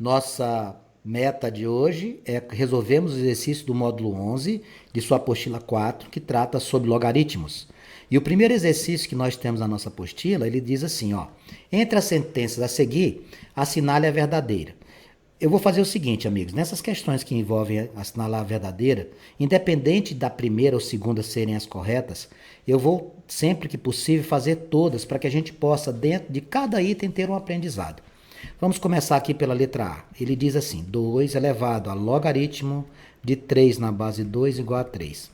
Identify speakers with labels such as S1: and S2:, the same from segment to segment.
S1: Nossa meta de hoje é resolvermos o exercício do módulo 11 de sua apostila 4, que trata sobre logaritmos. E o primeiro exercício que nós temos na nossa apostila, ele diz assim, ó: entre as sentenças a seguir, assinale a verdadeira. Eu vou fazer o seguinte, amigos, nessas questões que envolvem assinalar a verdadeira, independente da primeira ou segunda serem as corretas, eu vou, sempre que possível, fazer todas para que a gente possa, dentro de cada item, ter um aprendizado. Vamos começar aqui pela letra A. Ele diz assim: 2 elevado a logaritmo de 3 na base 2 igual a 3.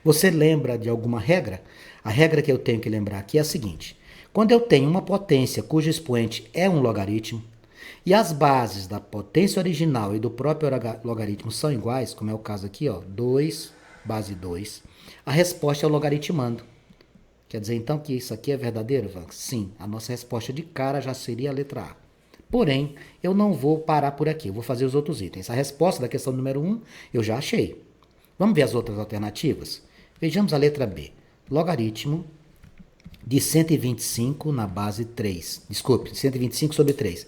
S1: Você lembra de alguma regra? A regra que eu tenho que lembrar aqui é a seguinte: quando eu tenho uma potência cujo expoente é um logaritmo, e as bases da potência original e do próprio logaritmo são iguais, como é o caso aqui, ó, 2, base 2, a resposta é o logaritmando. Quer dizer então que isso aqui é verdadeiro, Vanks? Sim, a nossa resposta de cara já seria a letra A. Porém, eu não vou parar por aqui, eu vou fazer os outros itens. A resposta da questão número 1 eu já achei. Vamos ver as outras alternativas? Vejamos a letra B. Logaritmo de 125 na base 3. Desculpe, 125 sobre 3.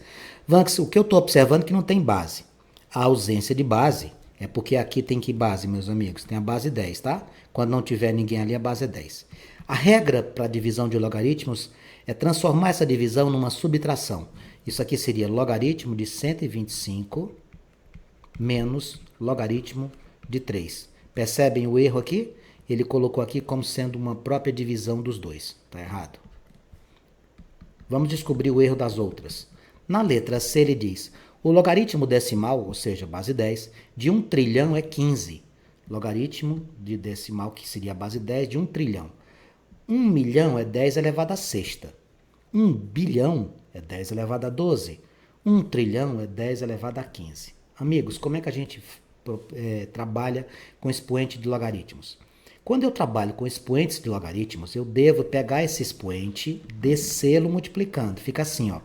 S1: Vanks, o que eu estou observando é que não tem base. A ausência de base é porque aqui tem que base, meus amigos? Tem a base 10, tá? Quando não tiver ninguém ali, a base é 10. A regra para a divisão de logaritmos é transformar essa divisão numa subtração. Isso aqui seria logaritmo de 125 menos logaritmo de 3. Percebem o erro aqui? Ele colocou aqui como sendo uma própria divisão dos dois. Está errado. Vamos descobrir o erro das outras. Na letra C ele diz: o logaritmo decimal, ou seja, base 10, de 1 trilhão é 15. Logaritmo de decimal, que seria a base 10, de 1 trilhão. 1 milhão é 10 elevado a sexta. 1 bilhão é 10 elevado a 12. 1 trilhão é 10 elevado a 15. Amigos, como é que a gente trabalha com expoente de logaritmos? Quando eu trabalho com expoentes de logaritmos, eu devo pegar esse expoente, descê-lo multiplicando. Fica assim, ó,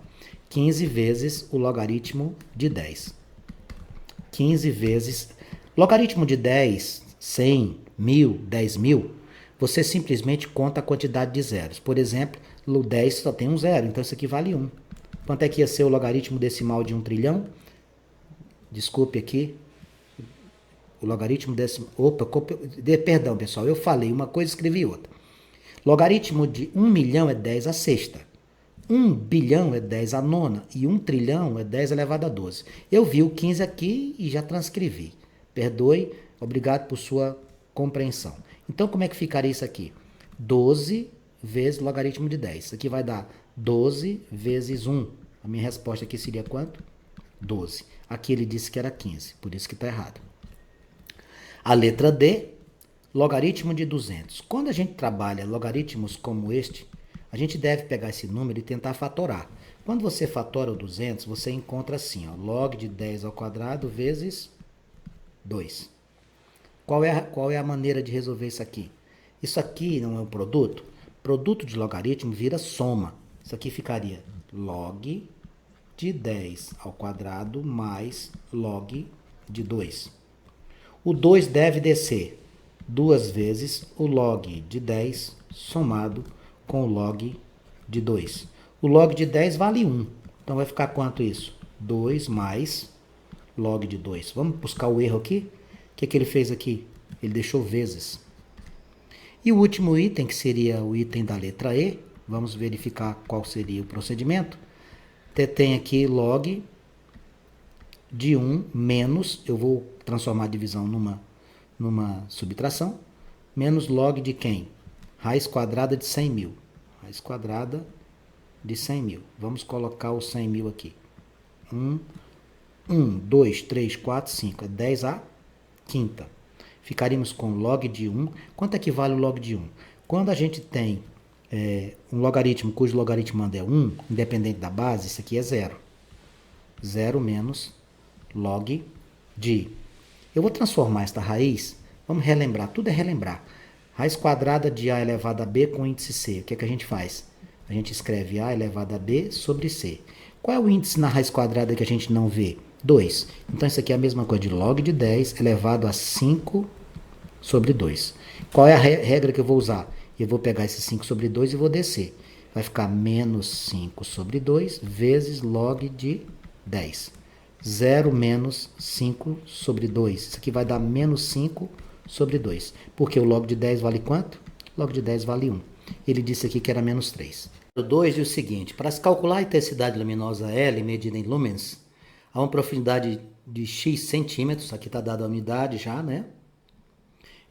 S1: 15 vezes o logaritmo de 10. 15 vezes... Logaritmo de 10, 100, 1000, 10.000, você simplesmente conta a quantidade de zeros. Por exemplo, o 10 só tem um zero, então isso aqui vale 1. Quanto é que ia ser o logaritmo decimal de 1 trilhão? Desculpe aqui. O logaritmo decimal... Opa, perdão, pessoal. Eu falei uma coisa e escrevi outra. Logaritmo de 1 milhão é 10 a sexta. 1 bilhão é 10 a nona. E 1 trilhão é 10 elevado a 12. Eu vi o 15 aqui e já transcrevi. Perdoe. Obrigado por sua compreensão. Então, como é que ficaria isso aqui? 12 vezes logaritmo de 10. Isso aqui vai dar 12 vezes 1. A minha resposta aqui seria quanto? 12. Aqui ele disse que era 15, por isso que está errado. A letra D, logaritmo de 200. Quando a gente trabalha logaritmos como este, a gente deve pegar esse número e tentar fatorar. Quando você fatora o 200, você encontra assim, ó, log de 10 ao quadrado vezes 2. Qual é a maneira de resolver isso aqui? Isso aqui não é um produto? Produto de logaritmo vira soma. Isso aqui ficaria log de 10 ao quadrado mais log de 2. O 2 deve descer 2 vezes o log de 10 somado com o log de 2. O log de 10 vale 1. Então vai ficar quanto isso? 2 mais log de 2. Vamos buscar o erro aqui? O que ele fez aqui? Ele deixou vezes. E o último item, que seria o item da letra E, vamos verificar qual seria o procedimento. Tem aqui log de 1 menos, eu vou transformar a divisão numa subtração, menos log de quem? Raiz quadrada de 100 mil. Raiz quadrada de 100 mil. Vamos colocar o 100 mil aqui. 1, 2, 3, 4, 5. É 10 a quinta. Ficaríamos com log de 1. Quanto é que vale o log de 1? Quando a gente tem um logaritmo cujo logaritmando é 1, independente da base, isso aqui é 0. 0 menos log de... Eu vou transformar esta raiz, vamos relembrar, tudo é relembrar. Raiz quadrada de a elevado a b com índice c. O que é que a gente faz? A gente escreve a elevado a b sobre c. Qual é o índice na raiz quadrada que a gente não vê? 2. Então isso aqui é a mesma coisa de log de 10 elevado a 5 sobre 2. Qual é a regra que eu vou usar? Eu vou pegar esse 5 sobre 2 e vou descer. Vai ficar menos 5 sobre 2 vezes log de 10. 0 menos 5 sobre 2. Isso aqui vai dar menos 5 sobre 2. Porque o log de 10 vale quanto? Log de 10 vale 1. Ele disse aqui que era menos 3. O 2 diz o seguinte: para se calcular a intensidade luminosa L medida em lumens, a uma profundidade de x centímetros, aqui está dada a unidade já, né?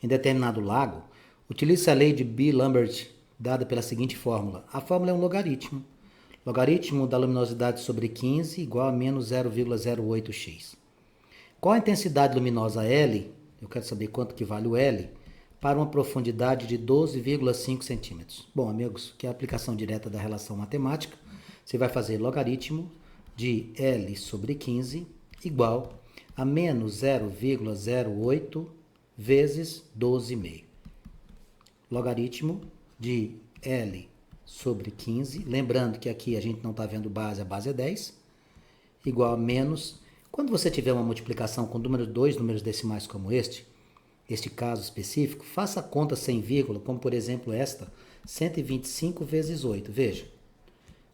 S1: Em determinado lago, utilize a lei de B-Lambert, dada pela seguinte fórmula. A fórmula é um logaritmo. Logaritmo da luminosidade sobre 15 igual a menos 0,08x. Qual a intensidade luminosa L? Eu quero saber quanto que vale o L para uma profundidade de 12,5 centímetros. Bom, amigos, que é a aplicação direta da relação matemática, você vai fazer logaritmo de L sobre 15 igual a menos 0,08 vezes 12,5. Logaritmo de L sobre 15, lembrando que aqui a gente não está vendo base, a base é 10, igual a menos, quando você tiver uma multiplicação com dois números decimais como este caso específico, faça a conta sem vírgula, como por exemplo esta, 125 vezes 8, veja,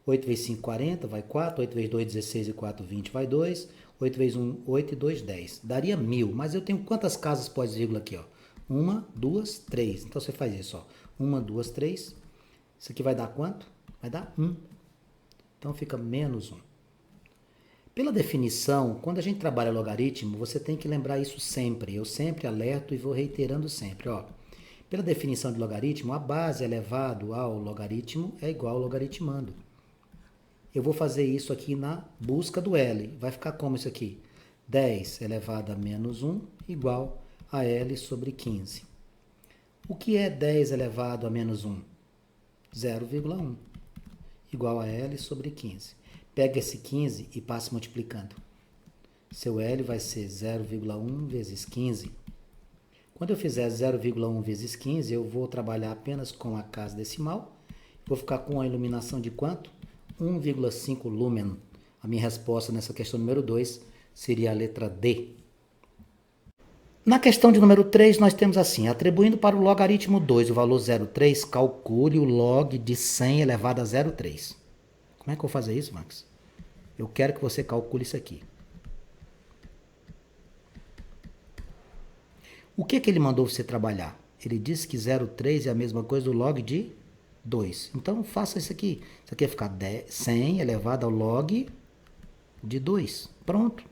S1: 8 vezes 5, 40, vai 4, 8 vezes 2, 16 e 4, 20, vai 2, 8 vezes 1, 8 e 2, 10, daria 1000, mas eu tenho quantas casas pós-vírgula aqui, ó? 1, 2, 3, então você faz isso, ó, 1, 2, 3, isso aqui vai dar quanto? Vai dar 1, então fica menos 1. Pela definição, quando a gente trabalha logaritmo, você tem que lembrar isso sempre. Eu sempre alerto e vou reiterando sempre. Ó. Pela definição de logaritmo, a base elevado ao logaritmo é igual ao logaritmando. Eu vou fazer isso aqui na busca do L. Vai ficar como isso aqui? 10 elevado a menos 1 igual a L sobre 15. O que é 10 elevado a menos 1? 0,1 igual a L sobre 15. Pega esse 15 e passe multiplicando. Seu L vai ser 0,1 vezes 15. Quando eu fizer 0,1 vezes 15, eu vou trabalhar apenas com a casa decimal. Vou ficar com a iluminação de quanto? 1,5 lumen. A minha resposta nessa questão número 2 seria a letra D. Na questão de número 3, nós temos assim, atribuindo para o logaritmo 2 o valor 0,3, calcule o log de 100 elevado a 0,3. Como é que eu vou fazer isso, Max? Eu quero que você calcule isso aqui. O que ele mandou você trabalhar? Ele disse que 0,3 é a mesma coisa do log de 2. Então, faça isso aqui. Isso aqui vai ficar 100 elevado ao log de 2. Pronto.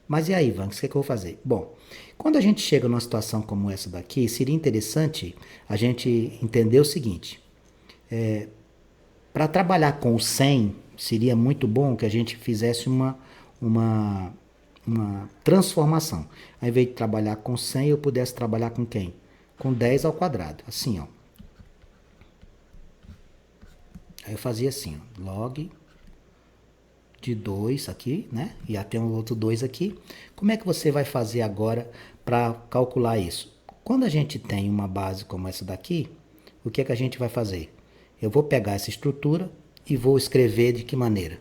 S1: Mas e aí, Vanks, o que eu vou fazer? Bom, quando a gente chega numa situação como essa daqui, seria interessante a gente entender o seguinte. Para trabalhar com o 100, seria muito bom que a gente fizesse uma transformação. Ao invés de trabalhar com 100, eu pudesse trabalhar com quem? Com 10 ao quadrado. Assim, ó. Aí eu fazia assim, ó. Log de 2 aqui, né? E até um outro 2 aqui. Como é que você vai fazer agora para calcular isso? Quando a gente tem uma base como essa daqui, o que é que a gente vai fazer? Eu vou pegar essa estrutura e vou escrever de que maneira?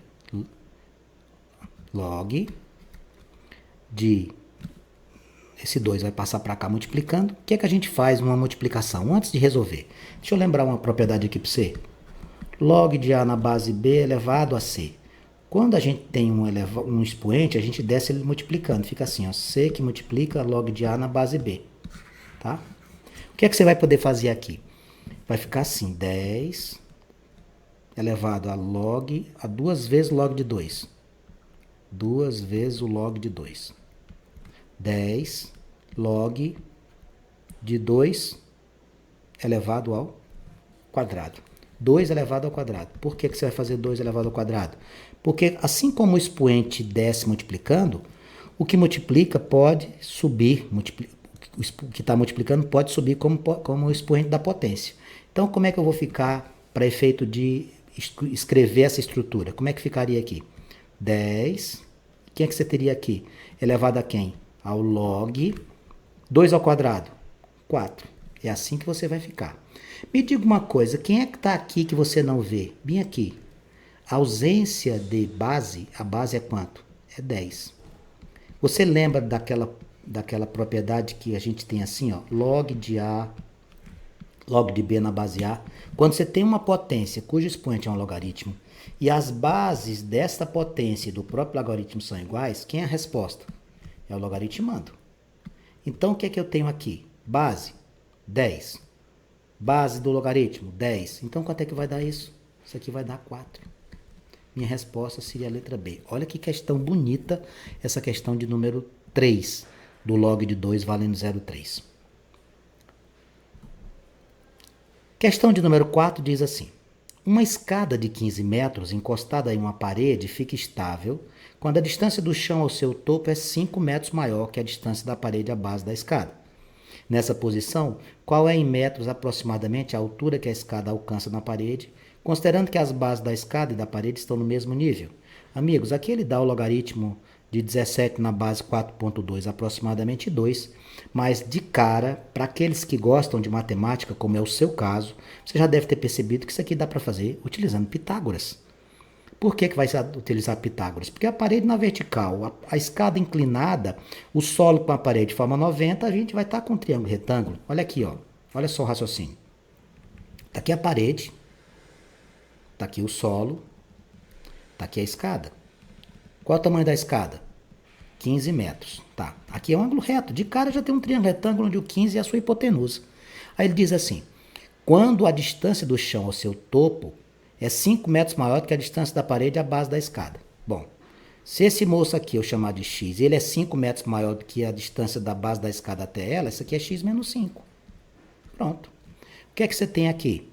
S1: Log de... Esse 2 vai passar para cá multiplicando. O que é que a gente faz numa multiplicação? Antes de resolver, deixa eu lembrar uma propriedade aqui para você. Log de A na base B elevado a C. Quando a gente tem um expoente, a gente desce ele multiplicando. Fica assim, ó, C que multiplica log de A na base B. Tá? O que é que você vai poder fazer aqui? Vai ficar assim, 10 elevado a log, a 2 vezes log de 2. 2 vezes o log de 2. 10 log de 2 elevado ao quadrado. 2 elevado ao quadrado. Por que você vai fazer 2 elevado ao quadrado? Porque assim como o expoente desce multiplicando, o que multiplica pode subir, o que está multiplicando pode subir como o expoente da potência. Então, como é que eu vou ficar para efeito de escrever essa estrutura? Como é que ficaria aqui? 10, quem é que você teria aqui? Elevado a quem? Ao log 2 ao quadrado, 4. É assim que você vai ficar. Me diga uma coisa, quem é que está aqui que você não vê? Bem aqui. A ausência de base, a base é quanto? É 10. Você lembra daquela propriedade que a gente tem assim, ó, log de A, log de B na base A? Quando você tem uma potência cujo expoente é um logaritmo e as bases desta potência e do próprio logaritmo são iguais, quem é a resposta? É o logaritmando. Então, o que é que eu tenho aqui? Base, 10. Base do logaritmo, 10. Então, quanto é que vai dar isso? Isso aqui vai dar 4. Minha resposta seria a letra B. Olha que questão bonita essa questão de número 3, do log de 2 valendo 0,3. Questão de número 4 diz assim: uma escada de 15 metros encostada em uma parede fica estável quando a distância do chão ao seu topo é 5 metros maior que a distância da parede à base da escada. Nessa posição, qual é em metros aproximadamente a altura que a escada alcança na parede, considerando que as bases da escada e da parede estão no mesmo nível? Amigos, aqui ele dá o logaritmo de 17 na base 4.2, aproximadamente 2, mas de cara, para aqueles que gostam de matemática, como é o seu caso, você já deve ter percebido que isso aqui dá para fazer utilizando Pitágoras. Por que vai utilizar Pitágoras? Porque a parede na vertical, a escada inclinada, o solo com a parede de forma 90, a gente vai estar com um triângulo retângulo. Olha aqui, ó. Olha só o raciocínio. Está aqui a parede, está aqui o solo, está aqui a escada. Qual é o tamanho da escada? 15 metros. Tá. Aqui é um ângulo reto. De cara já tem um triângulo retângulo onde o 15 é a sua hipotenusa. Aí ele diz assim: quando a distância do chão ao seu topo é 5 metros maior do que a distância da parede à base da escada. Bom, se esse moço aqui eu chamar de x, ele é 5 metros maior do que a distância da base da escada até ela, isso aqui é x menos 5. Pronto. O que é que você tem aqui?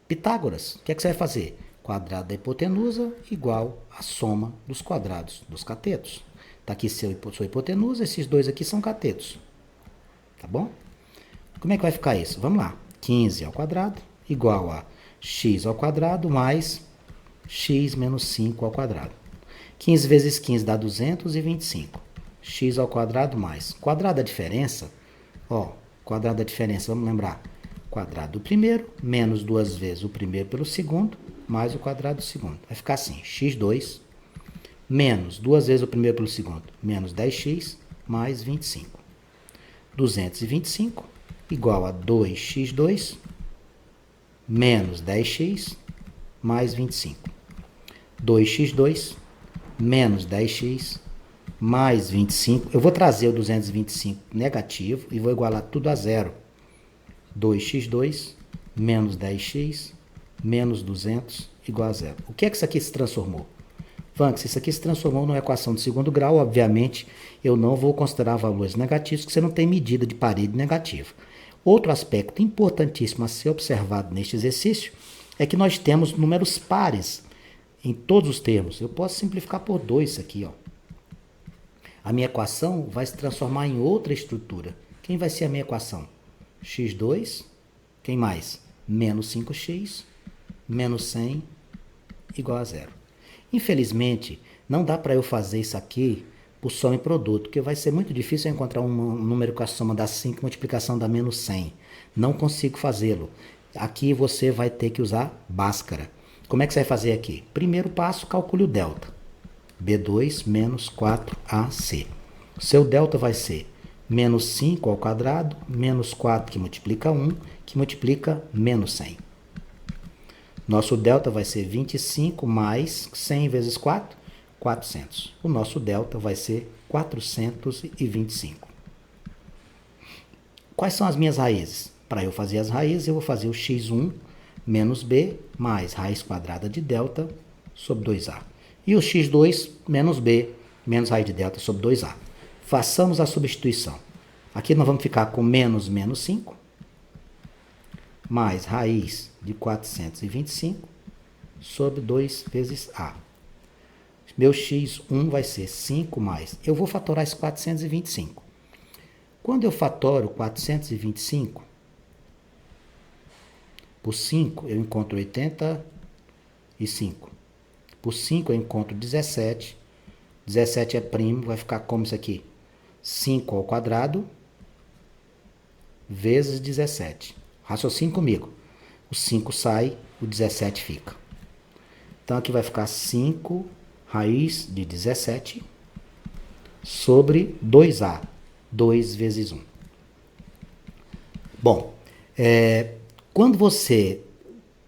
S1: Pitágoras. O que é que você vai fazer? Quadrado da hipotenusa igual a soma dos quadrados dos catetos. Está aqui sua hipotenusa, esses dois aqui são catetos. Tá bom? Como é que vai ficar isso? Vamos lá. 15 ao quadrado igual a x ao quadrado mais x menos 5 ao quadrado. 15 vezes 15 dá 225. X ao quadrado mais. Quadrado da diferença, ó, quadrado da diferença, vamos lembrar. Quadrado do primeiro, menos 2 vezes o primeiro pelo segundo, mais o quadrado do segundo. Vai ficar assim, x2, menos 2 vezes o primeiro pelo segundo, menos 10x, mais 25. 225 igual a 2x2, menos 10x, mais 25. 2x2, menos 10x, mais 25. Eu vou trazer o 225 negativo e vou igualar tudo a zero. 2x2, menos 10x, menos 200, igual a zero. O que é que isso aqui se transformou? Vanks, isso aqui se transformou numa equação de segundo grau. Obviamente, eu não vou considerar valores negativos, porque você não tem medida de parede negativa. Outro aspecto importantíssimo a ser observado neste exercício é que nós temos números pares em todos os termos. Eu posso simplificar por 2 isso aqui, ó. A minha equação vai se transformar em outra estrutura. Quem vai ser a minha equação? x2, quem mais? Menos 5x, menos 100, igual a zero. Infelizmente, não dá para eu fazer isso aqui por soma e produto, porque vai ser muito difícil eu encontrar um número com a soma dá 5 e multiplicação dá menos 100. Não consigo fazê-lo. Aqui você vai ter que usar Bhaskara. Como é que você vai fazer aqui? Primeiro passo, calcule o delta. B2 menos 4AC. O seu delta vai ser menos 5 ao quadrado, menos 4 que multiplica 1, que multiplica menos 100. Nosso delta vai ser 25 mais 100 vezes 4, 400. O nosso delta vai ser 425. Quais são as minhas raízes? Para eu fazer as raízes, eu vou fazer o x1 menos b mais raiz quadrada de delta sobre 2a. E o x2 menos b menos raiz de delta sobre 2a. Façamos a substituição. Aqui nós vamos ficar com menos 5, mais raiz de 425 sobre 2 vezes a. Meu x1 vai ser 5 mais. Eu vou fatorar esse 425. Quando eu fatoro 425 por 5, eu encontro 85. Por 5 eu encontro 17. 17 é primo, vai ficar como isso aqui? 5 ao quadrado vezes 17. Raciocine comigo. O 5 sai, o 17 fica. Então aqui vai ficar 5 raiz de 17 sobre 2a. 2 vezes 1. Bom, quando você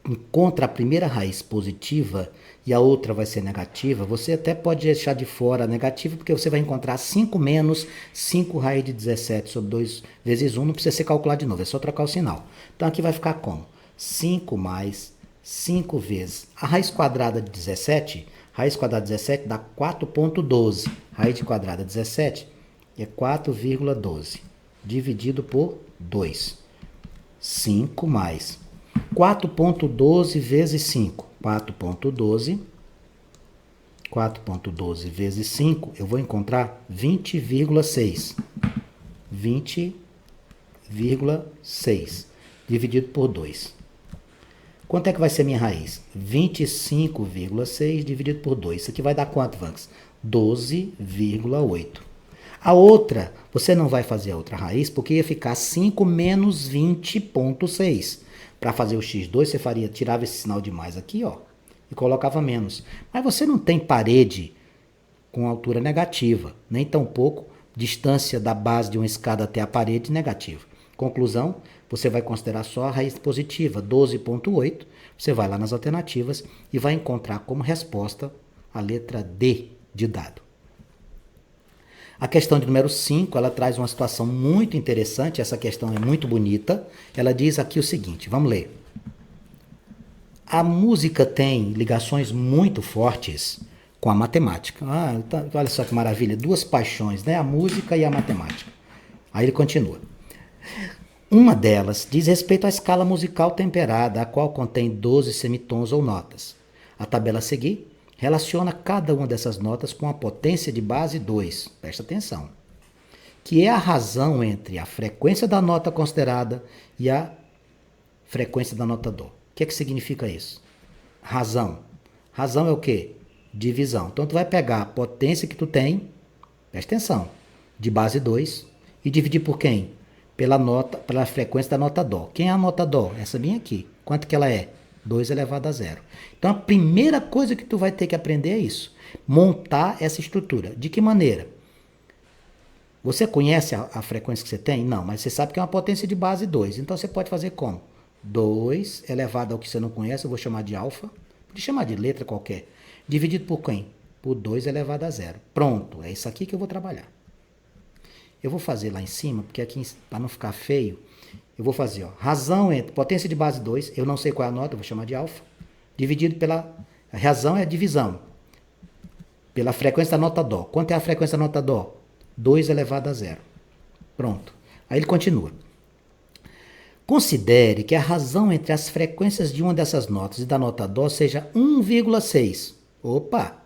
S1: encontra a primeira raiz positiva e a outra vai ser negativa, você até pode deixar de fora a negativa, porque você vai encontrar 5 menos 5 raiz de 17 sobre 2 vezes 1, não precisa ser calculado de novo, é só trocar o sinal. Então aqui vai ficar como? 5 mais 5 vezes a raiz quadrada de 17, raiz quadrada de 17 dá 4,12. Raiz quadrada de 17 é 4,12, dividido por 2. 5 mais 4,12 vezes 5. 4,12. 4,12 vezes 5, eu vou encontrar 20,6. 20,6 dividido por 2. Quanto é que vai ser minha raiz? 25,6 dividido por 2. Isso aqui vai dar quanto, Vanks? 12,8. A outra, você não vai fazer a outra raiz, porque ia ficar 5 menos 20,6. Para fazer o x2, você tirava esse sinal de mais aqui, ó, e colocava menos. Mas você não tem parede com altura negativa, nem tampouco distância da base de uma escada até a parede negativa. Conclusão, você vai considerar só a raiz positiva, 12,8. Você vai lá nas alternativas e vai encontrar como resposta a letra D de dado. A questão de número 5, ela traz uma situação muito interessante, essa questão é muito bonita. Ela diz aqui o seguinte, vamos ler. A música tem ligações muito fortes com a matemática. Então, olha só que maravilha, duas paixões, né? A música e a matemática. Aí ele continua. Uma delas diz respeito à escala musical temperada, a qual contém 12 semitons ou notas. A tabela a seguir relaciona cada uma dessas notas com a potência de base 2, presta atenção, que é a razão entre a frequência da nota considerada e a frequência da nota dó. O que é que significa isso? Razão. Razão é o quê? Divisão. Então, tu vai pegar a potência que tu tem, presta atenção, de base 2, e dividir por quem? Pela frequência da nota dó. Quem é a nota dó? Essa bem aqui. Quanto que ela é? 2 elevado a 0. Então, a primeira coisa que tu vai ter que aprender é isso. Montar essa estrutura. De que maneira? Você conhece a frequência que você tem? Não, mas você sabe que é uma potência de base 2. Então, você pode fazer como? 2 elevado ao que você não conhece, eu vou chamar de alfa. Pode chamar de letra qualquer. Dividido por quem? Por 2 elevado a 0. Pronto, é isso aqui que eu vou trabalhar. Eu vou fazer lá em cima, porque aqui, para não ficar feio, eu vou fazer, ó, razão entre potência de base 2, eu não sei qual é a nota, eu vou chamar de alfa, dividido pela, a razão é a divisão, pela frequência da nota dó. Quanto é a frequência da nota dó? 2 elevado a 0. Pronto. Aí ele continua. Considere que a razão entre as frequências de uma dessas notas e da nota dó seja 1,6. Opa!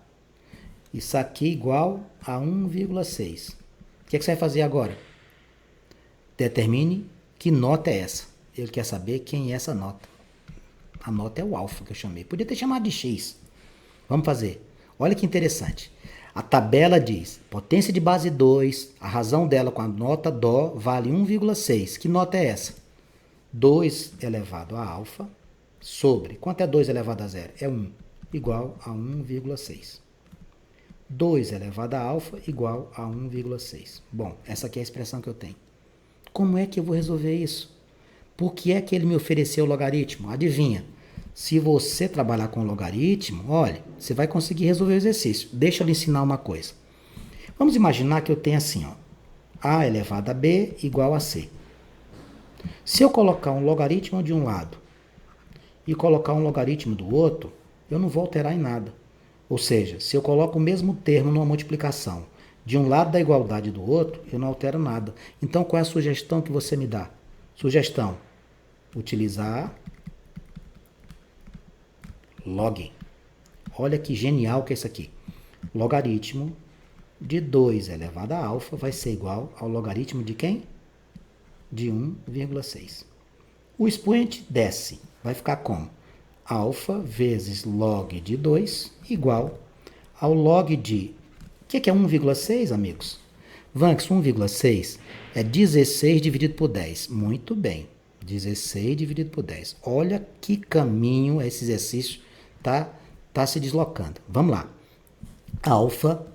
S1: Isso aqui é igual a 1,6. O que é que você vai fazer agora? Determine que nota é essa. Ele quer saber quem é essa nota. A nota é o alfa que eu chamei. Podia ter chamado de x. Vamos fazer. Olha que interessante. A tabela diz, potência de base 2, a razão dela com a nota dó vale 1,6. Que nota é essa? 2 elevado a alfa sobre, quanto é 2 elevado a 0? É 1, igual a 1,6. 2 elevado a alfa igual a 1,6. Bom, essa aqui é a expressão que eu tenho. Como é que eu vou resolver isso? Por que é que ele me ofereceu o logaritmo? Adivinha? Se você trabalhar com logaritmo, olha, você vai conseguir resolver o exercício. Deixa eu lhe ensinar uma coisa. Vamos imaginar que eu tenho assim, ó, a elevado a b igual a c. Se eu colocar um logaritmo de um lado e colocar um logaritmo do outro, eu não vou alterar em nada. Ou seja, se eu coloco o mesmo termo numa multiplicação de um lado da igualdade do outro, eu não altero nada. Então, qual é a sugestão que você me dá? Sugestão: utilizar log. Olha que genial que é isso aqui. Logaritmo de 2 elevado a alfa vai ser igual ao logaritmo de quem? De 1,6. O expoente desce. Vai ficar como? Alfa vezes log de 2 igual ao log de... O que é 1,6, amigos? Vanks, 1,6 é 16 dividido por 10. Muito bem. 16 dividido por 10. Olha que caminho esse exercício tá se deslocando. Vamos lá. Alfa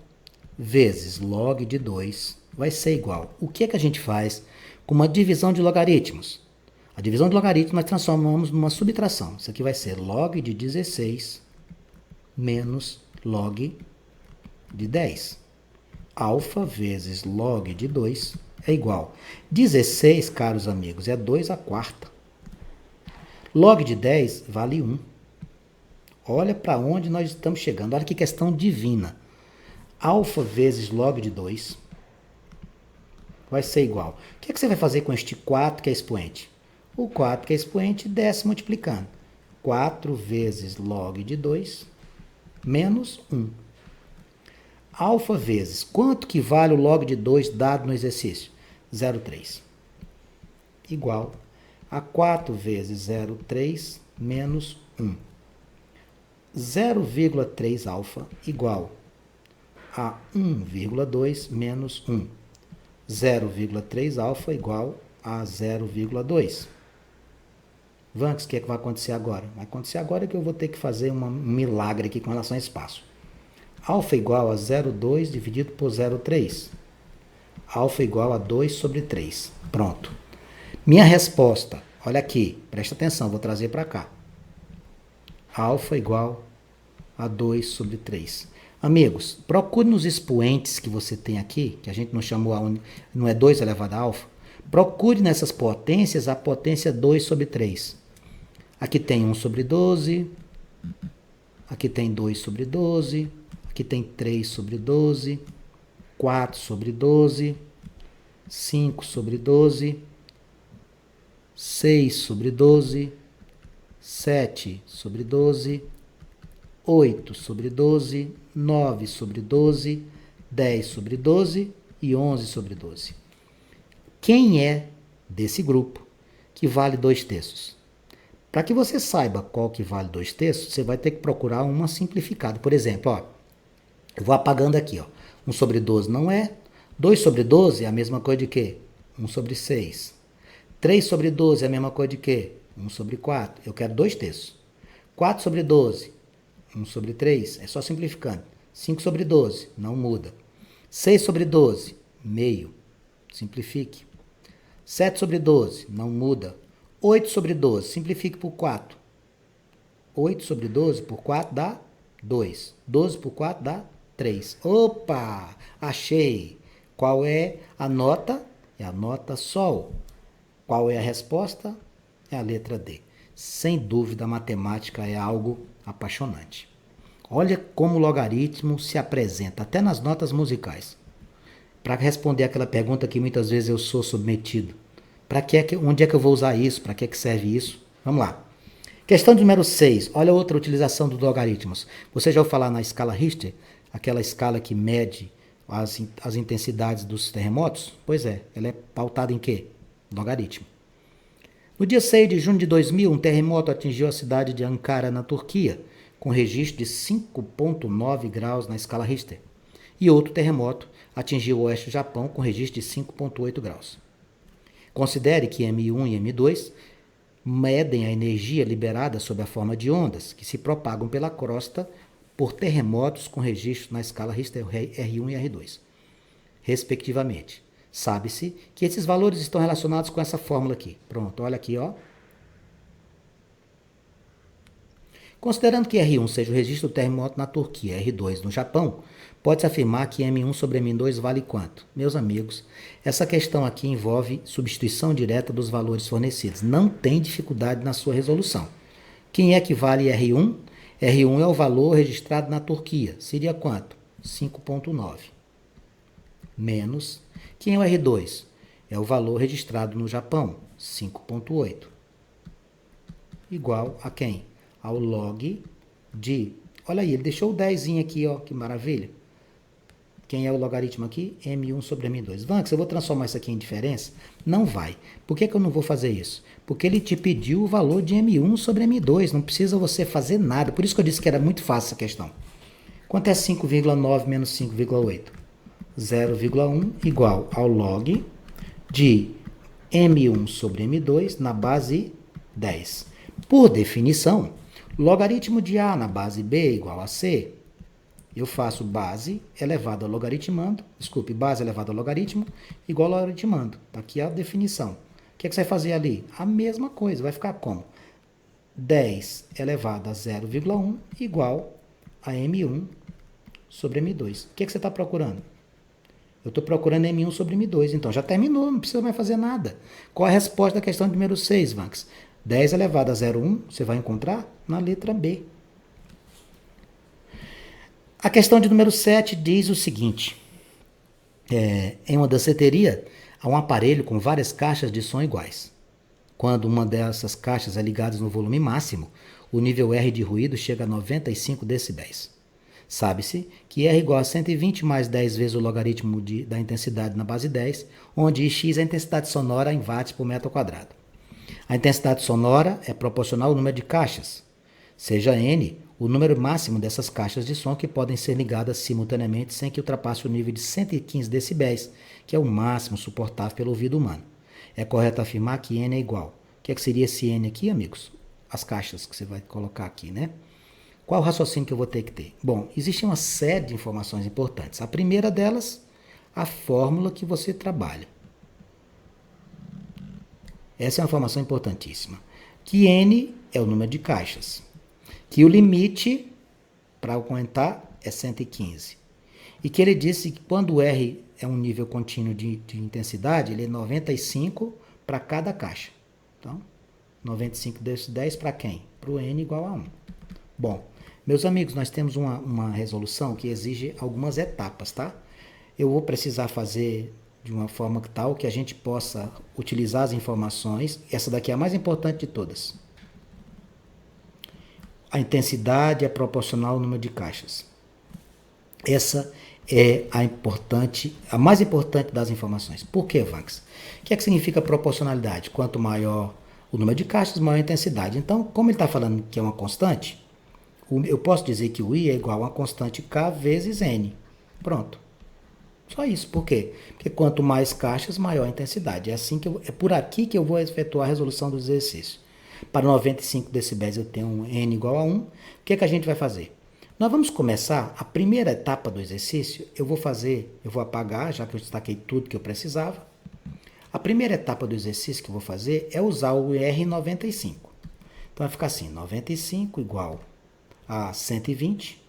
S1: vezes log de 2 vai ser igual. O que é que a gente faz com uma divisão de logaritmos? A divisão de logaritmos nós transformamos numa subtração. Isso aqui vai ser log de 16 menos log de 10. Alfa vezes log de 2 é igual. 16, caros amigos, é 2 à quarta. Log de 10 vale 1. Olha para onde nós estamos chegando. Olha que questão divina. Alfa vezes log de 2 vai ser igual. O que você vai fazer com este 4 que é expoente? O 4 que é expoente, desce multiplicando. 4 vezes log de 2 menos 1. Alfa vezes, quanto que vale o log de 2 dado no exercício? 0,3. Igual a 4 vezes 0,3 menos 1. 0,3 alfa igual a 1,2 menos 1. 0,3 alfa igual a 0,2. Vanks, o que é que vai acontecer agora? Vai acontecer agora que eu vou ter que fazer um milagre aqui com relação ao espaço. Alfa igual a 0,2 dividido por 0,3. Alfa igual a 2 sobre 3. Pronto. Minha resposta, olha aqui, presta atenção, vou trazer para cá. Alfa igual a 2 sobre 3. Amigos, procure nos expoentes que você tem aqui, que a gente não chamou, não é 2 elevado a alfa. Procure nessas potências a potência 2 sobre 3. Aqui tem 1 sobre 12, aqui tem 2 sobre 12, aqui tem 3 sobre 12, 4 sobre 12, 5 sobre 12, 6 sobre 12, 7 sobre 12, 8 sobre 12, 9 sobre 12, 10 sobre 12 e 11 sobre 12. Quem é desse grupo que vale 2/3? Para que você saiba qual que vale 2/3, você vai ter que procurar uma simplificada. Por exemplo, ó, eu vou apagando aqui. Ó. 1 sobre 12 não é. 2 sobre 12 é a mesma coisa de quê? 1 sobre 6. 3 sobre 12 é a mesma coisa de quê? 1 sobre 4. Eu quero 2/3. 4 sobre 12, 1 sobre 3. É só simplificando. 5 sobre 12, não muda. 6 sobre 12, meio. Simplifique. 7 sobre 12, não muda. 8 sobre 12, simplifique por 4. 8 sobre 12 por 4 dá 2. 12 por 4 dá 3. Opa! Achei! Qual é a nota? É a nota Sol. Qual é a resposta? É a letra D. Sem dúvida, a matemática é algo apaixonante. Olha como o logaritmo se apresenta, até nas notas musicais. Para responder aquela pergunta que muitas vezes eu sou submetido. Onde é que eu vou usar isso? Para que serve isso? Vamos lá. Questão número 6. Olha outra utilização dos logaritmos. Você já ouviu falar na escala Richter? Aquela escala que mede as intensidades dos terremotos? Pois é, ela é pautada em quê? Logaritmo. No dia 6 de junho de 2000, um terremoto atingiu a cidade de Ankara, na Turquia, com registro de 5,9 graus na escala Richter. E outro terremoto atingiu o oeste do Japão, com registro de 5,8 graus. Considere que M1 e M2 medem a energia liberada sob a forma de ondas, que se propagam pela crosta por terremotos com registro na escala Richter R1 e R2, respectivamente. Sabe-se que esses valores estão relacionados com essa fórmula aqui. Pronto, olha aqui, ó. Considerando que R1 seja o registro do terremoto na Turquia, R2 no Japão, pode-se afirmar que M1 sobre M2 vale quanto? Meus amigos, essa questão aqui envolve substituição direta dos valores fornecidos. Não tem dificuldade na sua resolução. Quem é que vale R1? R1 é o valor registrado na Turquia. Seria quanto? 5,9. Menos. Quem é o R2? É o valor registrado no Japão. 5,8. Igual a quem? Ao log de... Olha aí, ele deixou o 10 aqui, ó, que maravilha. Quem é o logaritmo aqui? M1 sobre M2. Vanks, eu vou transformar isso aqui em diferença? Não vai. Por que eu não vou fazer isso? Porque ele te pediu o valor de M1 sobre M2. Não precisa você fazer nada. Por isso que eu disse que era muito fácil essa questão. Quanto é 5,9 menos 5,8? 0,1 igual ao log de M1 sobre M2 na base 10. Por definição, logaritmo de A na base B igual a C. Eu faço base elevado a logaritmando, base elevado a logaritmo igual a logaritmando. Está aqui a definição. O que você vai fazer ali? A mesma coisa, vai ficar como? 10 elevado a 0,1 igual a M1 sobre M2. O que você está procurando? Eu estou procurando M1 sobre M2, então já terminou, não precisa mais fazer nada. Qual é a resposta da questão número 6, Vanks? 10 elevado a 0,1, você vai encontrar na letra B. A questão de número 7 diz o seguinte. Em uma danceteria, há um aparelho com várias caixas de som iguais. Quando uma dessas caixas é ligada no volume máximo, o nível R de ruído chega a 95 decibéis. Sabe-se que R igual a 120 mais 10 vezes o logaritmo da intensidade na base 10, onde X é a intensidade sonora em watts por metro quadrado. A intensidade sonora é proporcional ao número de caixas, seja N o número máximo dessas caixas de som que podem ser ligadas simultaneamente sem que ultrapasse o nível de 115 decibéis, que é o máximo suportável pelo ouvido humano. É correto afirmar que N é igual. O que seria esse N aqui, amigos? As caixas que você vai colocar aqui, né? Qual o raciocínio que eu vou ter que ter? Bom, existe uma série de informações importantes. A primeira delas, a fórmula que você trabalha. Essa é uma informação importantíssima. Que N é o número de caixas. Que o limite para aumentar é 115. E que ele disse que quando o R é um nível contínuo de intensidade, ele é 95 para cada caixa. Então, 95 desses 10 para quem? Para o N igual a 1. Bom, meus amigos, nós temos uma resolução que exige algumas etapas, tá? Eu vou precisar fazer de uma forma tal que a gente possa utilizar as informações. Essa daqui é a mais importante de todas. A intensidade é proporcional ao número de caixas. Essa é a mais importante das informações. Por que, Vanks? O que é que significa proporcionalidade? Quanto maior o número de caixas, maior a intensidade. Então, como ele está falando que é uma constante, eu posso dizer que o I é igual a uma constante K vezes N. Pronto. Só isso. Por quê? Porque quanto mais caixas, maior a intensidade. É por aqui que eu vou efetuar a resolução dos exercícios. Para 95 decibéis eu tenho um N igual a 1. O que a gente vai fazer? Nós vamos começar a primeira etapa do exercício. Eu vou apagar, já que eu destaquei tudo que eu precisava. A primeira etapa do exercício que eu vou fazer é usar o R95. Então vai ficar assim, 95 igual a 120,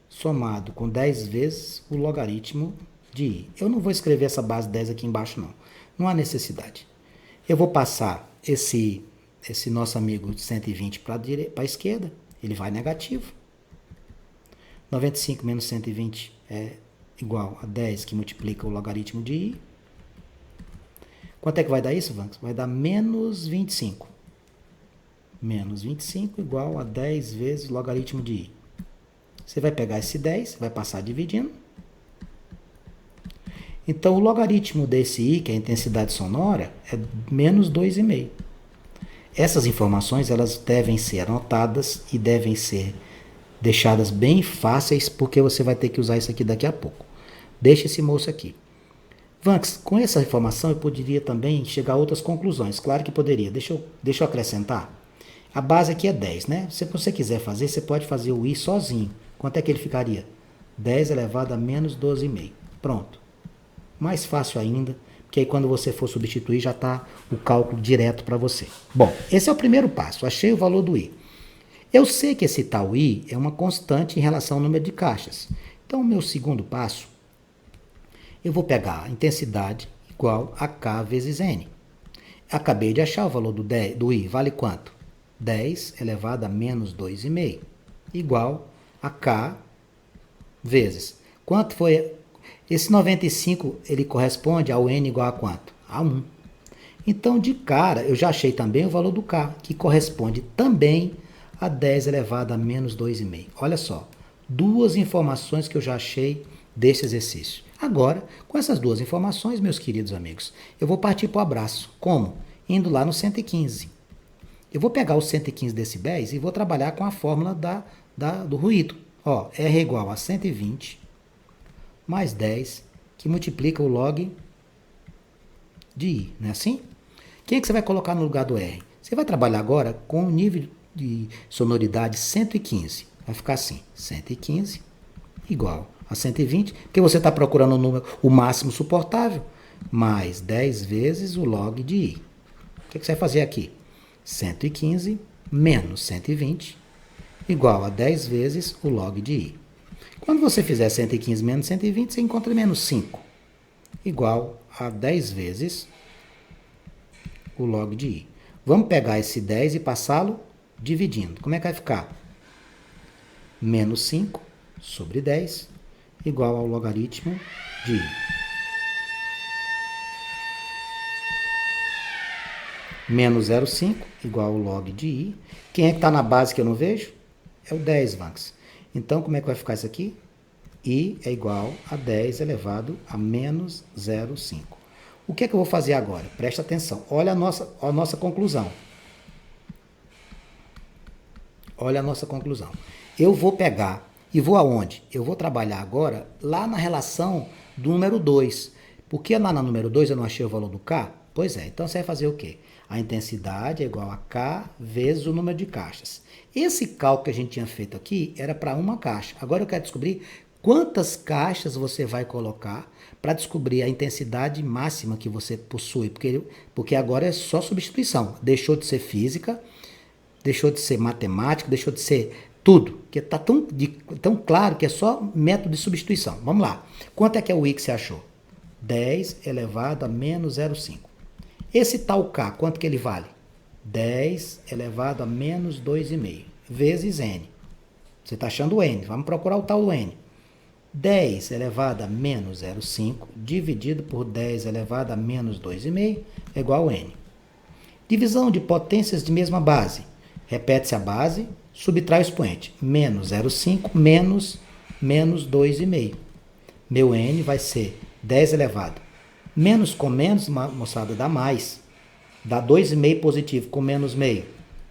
S1: somado com 10 vezes o logaritmo de I. Eu não vou escrever essa base 10 aqui embaixo, não. Não há necessidade. Eu vou passar esse nosso amigo de 120 para a esquerda, ele vai negativo. 95 menos 120 é igual a 10, que multiplica o logaritmo de I. Quanto é que vai dar isso, Vanks? Vai dar menos 25. Menos 25 igual a 10 vezes o logaritmo de I. Você vai pegar esse 10, vai passar dividindo. Então, o logaritmo desse I, que é a intensidade sonora, é menos 2,5. Essas informações elas devem ser anotadas e devem ser deixadas bem fáceis, porque você vai ter que usar isso aqui daqui a pouco. Deixa esse moço aqui. Vanks, com essa informação eu poderia também chegar a outras conclusões. Claro que poderia. Deixa eu acrescentar. A base aqui é 10, né? Se você quiser fazer, você pode fazer o I sozinho. Quanto é que ele ficaria? 10 elevado a menos 12,5. Pronto. Mais fácil ainda, porque aí quando você for substituir já está o cálculo direto para você. Bom, esse é o primeiro passo. Achei o valor do I. Eu sei que esse tal I é uma constante em relação ao número de caixas. Então, o meu segundo passo, eu vou pegar a intensidade igual a K vezes N. Acabei de achar o valor do I. Vale quanto? 10 elevado a menos 2,5. Igual a K vezes. Quanto foi? Esse 95, ele corresponde ao N igual a quanto? A 1. Então, de cara, eu já achei também o valor do K, que corresponde também a 10 elevado a menos 2,5. Olha só, duas informações que eu já achei desse exercício. Agora, com essas duas informações, meus queridos amigos, eu vou partir para o abraço. Como? Indo lá no 115. Eu vou pegar os 115 decibéis e vou trabalhar com a fórmula do ruído. Ó, R é igual a 120 mais 10, que multiplica o log de I, não é assim? Quem é que você vai colocar no lugar do R? Você vai trabalhar agora com o nível de sonoridade 115. Vai ficar assim, 115 igual a 120, porque você está procurando o máximo suportável, mais 10 vezes o log de I. O que você vai fazer aqui? 115 menos 120 igual a 10 vezes o log de i. Quando você fizer 115 menos 120, você encontra menos 5, igual a 10 vezes o log de i. Vamos pegar esse 10 e passá-lo dividindo. Como é que vai ficar? Menos 5 sobre 10 igual ao logaritmo de i. Menos 0,5 igual ao log de i. Quem é que está na base que eu não vejo? É o 10, Vanks. Então, como é que vai ficar isso aqui? I é igual a 10 elevado a menos 0,5. O que é que eu vou fazer agora? Presta atenção. Olha a nossa conclusão. Olha a nossa conclusão. Eu vou pegar e vou aonde? Eu vou trabalhar agora lá na relação do número 2. Porque lá no número 2 eu não achei o valor do K? Pois é, então você vai fazer o quê? A intensidade é igual a K vezes o número de caixas. Esse cálculo que a gente tinha feito aqui era para uma caixa. Agora eu quero descobrir quantas caixas você vai colocar para descobrir a intensidade máxima que você possui. Porque agora é só substituição. Deixou de ser física, deixou de ser matemática, deixou de ser tudo. Porque está tão claro que é só método de substituição. Vamos lá. Quanto é que é o I que você achou? 10 elevado a menos 0,5. Esse tal K, quanto que ele vale? 10 elevado a menos 2,5 vezes N. Você está achando o N. Vamos procurar o tal do N. 10 elevado a menos 0,5 dividido por 10 elevado a menos 2,5 é igual a N. Divisão de potências de mesma base. Repete-se a base, subtrai o expoente. Menos 0,5 menos 2,5. Meu N vai ser 10 elevado. Menos com menos, moçada, dá mais. Dá 2,5 positivo com menos meio.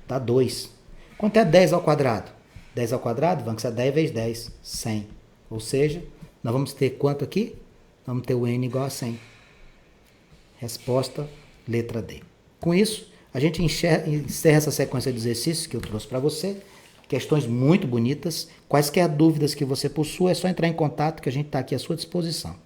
S1: Dá 2. Quanto é 10 ao quadrado? 10 ao quadrado, vamos ser 10 vezes 10, 100. Ou seja, nós vamos ter quanto aqui? Vamos ter o N igual a 100. Resposta, letra D. Com isso, a gente encerra essa sequência de exercícios que eu trouxe para você. Questões muito bonitas. Quaisquer dúvidas que você possua, é só entrar em contato que a gente está aqui à sua disposição.